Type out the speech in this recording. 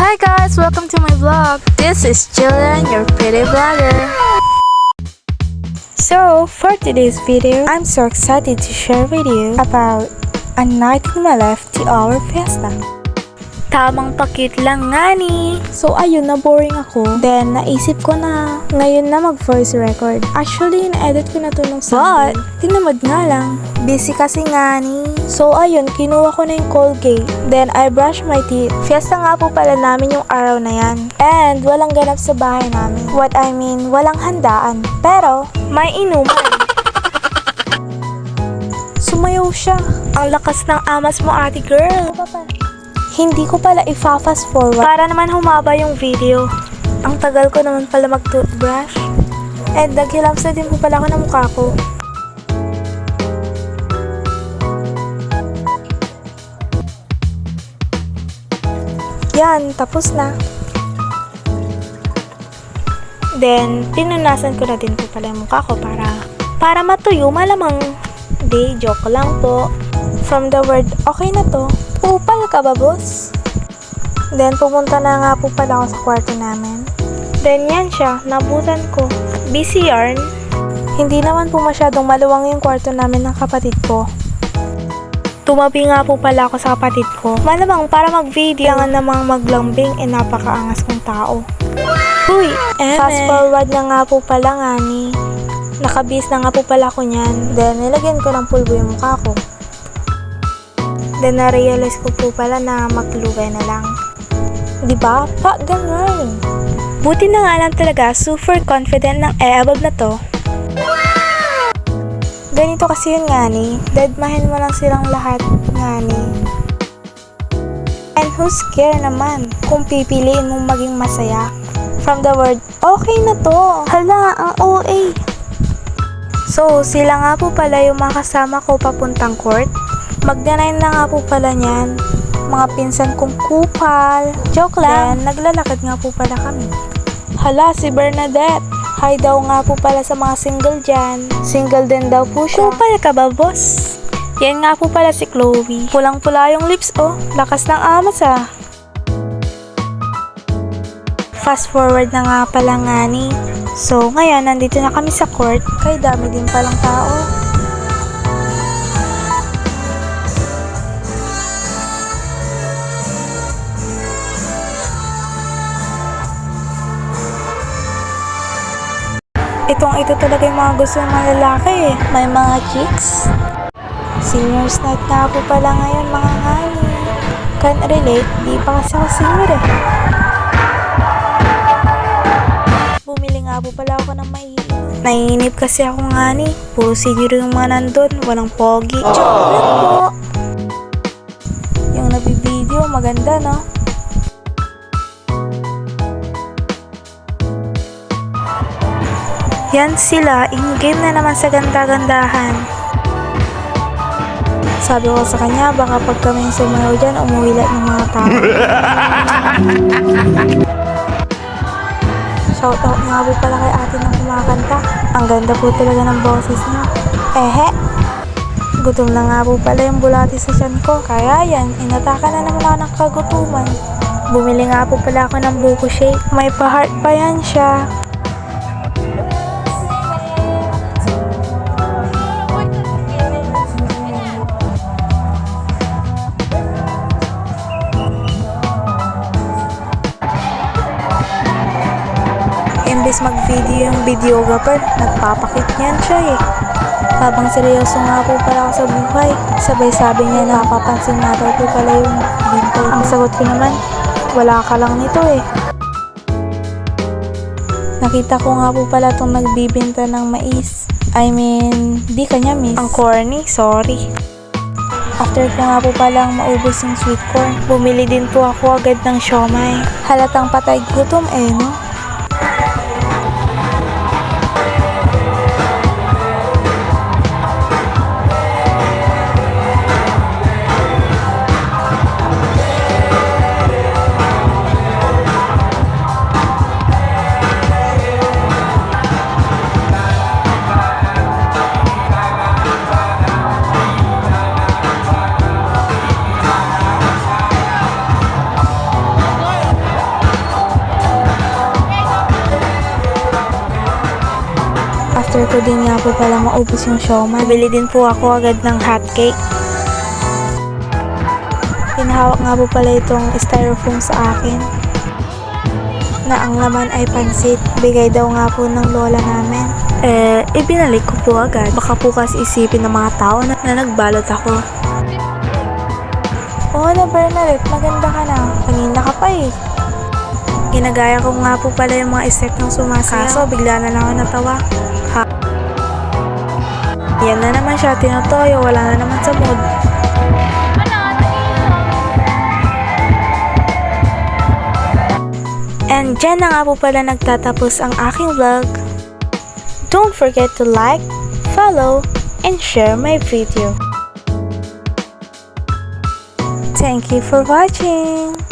Hi guys, welcome to my vlog. This is Jillian, your pretty vlogger. So, for today's video, I'm so excited to share with you about a night in my life to our fiesta. Tamang pakit lang nga ni. So ayun, na-boring ako. Then naisip ko na ngayon na mag-voice record. Actually, na-edit ko na to nung Sunday. But, tinamad nga lang. Busy kasi nga ni. So ayun, kinuha ko na yung Colgate. Then I brush my teeth. Fiesta nga po pala namin yung araw na yan. And walang ganap sa bahay namin. What I mean, walang handaan. Pero, may inuman. Sumayaw siya. Ang lakas ng amas mo, ate girl. Hindi ko pala i-fast forward para naman humaba yung video. Ang tagal ko naman pala mag-toothbrush. And naghilamsa din po pala ako ng mukha ko. Yan, tapos na. Then, pinunasan ko na din po pala yung mukha ko para matuyo malamang. Di, joke lang po. From the word, okay na to. Upal ka ba, boss? Then, pumunta na nga po pala ako sa kwarto namin. Then, yan siya. Nabutan ko. Busy yarn. Hindi naman po masyadong maluwang yung kwarto namin ng kapatid ko. Tumabi nga po pala ako sa kapatid ko. Malamang para mag-video nga namang maglambing napakaangas kong tao. Uy, fast forward na nga po pala nga ni. Nakabis na nga po pala ko niyan. Then, nilagyan ko ng pulbo yung mukha ko. Then, na-realize ko po pala na maglugay na lang. Diba? Pa, ganun. Buti na nga lang talaga, super confident ng above na to. Ganito kasi yun nga ni. Deadmahin mo lang silang lahat nga ni. And who's care naman kung pipiliin mong maging masaya? From the word, okay na to. Hala, ang OA. So, sila nga po pala yung mga kasama ko papuntang court. Magdanay na nga po pala niyan. Mga pinsan kong kupal. Joke lang. Then, naglalakad nga po pala kami. Hala, si Bernadette. Hi daw nga po pala sa mga single dyan. Single din daw po siya. Kupal ka ba, boss? Yan nga po pala si Chloe. Pulang-pula yung lips, oh. Lakas ng amas, ah. Fast forward na nga pala nga ni. So, ngayon, nandito na kami sa court. Kay dami din palang tao. Ito talaga yung mga gusto ng mga lalaki eh. May mga chicks. Seniors night nga po pala ngayon mga ngani. Can't relate, di pa kasi ako senior eh. Bumili nga po pala ako ng maiinom. Naiinip kasi ako ngani. Puro senior yung mga nandun. Walang pogi. Joke lang po. Yung nabibideo, maganda no? Yan sila, in-game na naman sa ganda-gandahan. Sabi ko sa kanya, baka pag kami sumayaw dyan, umuwilat ng mga tao. Shoutout nga po pala kay ate na kumakanta. Ang ganda po talaga ng boses niya. Ehe! Gutom na nga po pala yung bulati sa tiyan ko. Kaya yan, inataka na naman ako ng kagutuman. Bumili nga po pala ako ng buko shake. May pa-heart pa yan siya. Imbis mag-video yung videographer, nagpapakit niyan siya eh. Habang seryoso nga po pala ako sa buhay, sabay sabi niya na napapansin na daw po pala yung dimple. Ang sagot ko naman, wala ka lang nito eh. Nakita ko nga po pala itong nagbibinta ng mais. I mean, di kanya miss. Ang corny, sorry. After ko nga po palang maubos yung sweet corn, bumili din po ako agad ng siomay. Halatang patay gutom eh, no? after ko din nga po pala maubos yung siomai, bili din po ako agad ng hotcake. Pinahawak nga po pala itong styrofoam sa akin na ang laman ay pansit. Bigay daw nga po ng lola namin. Ibinalik ko po agad. Baka po kasi isipin ng mga tao na nagbalot ako. Oo na Bernadette, maganda ka na. Kanina ka pa eh. Ginagaya ko nga po pala yung mga step ng sumasayaw. Kaso bigla na lang ako natawa. Yan na naman siya, tinutoyo. Wala na naman sa mood. And dyan na nga po pala nagtatapos ang aking vlog. Don't forget to like, follow, and share my video. Thank you for watching!